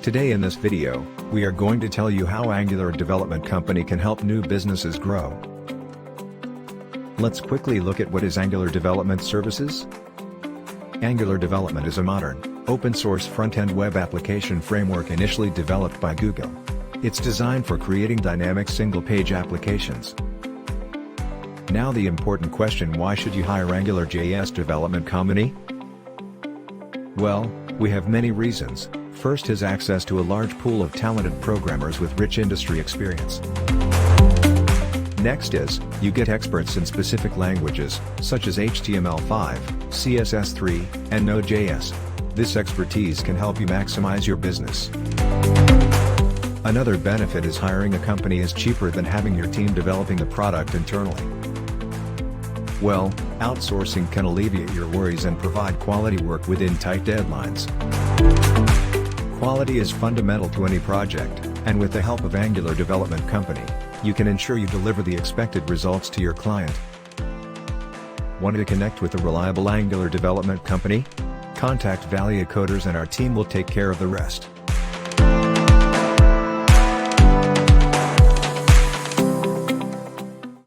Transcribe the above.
Today in this video, we are going to tell you how Angular Development Company can help new businesses grow. Let's quickly look at what is Angular Development Services. Angular Development is a modern, open-source front-end web application framework initially developed by Google. It's designed for creating dynamic single-page applications. Now the important question: why should you hire AngularJS Development Company? Well, we have many reasons. First is access to a large pool of talented programmers with rich industry experience. Next is, you get experts in specific languages, such as HTML5, CSS3, and Node.js. This expertise can help you maximize your business. Another benefit is hiring a company is cheaper than having your team developing the product internally. Well, outsourcing can alleviate your worries and provide quality work within tight deadlines. Quality is fundamental to any project, and with the help of Angular Development Company, you can ensure you deliver the expected results to your client. Want to connect with a reliable Angular Development Company? Contact Valia Coders and our team will take care of the rest.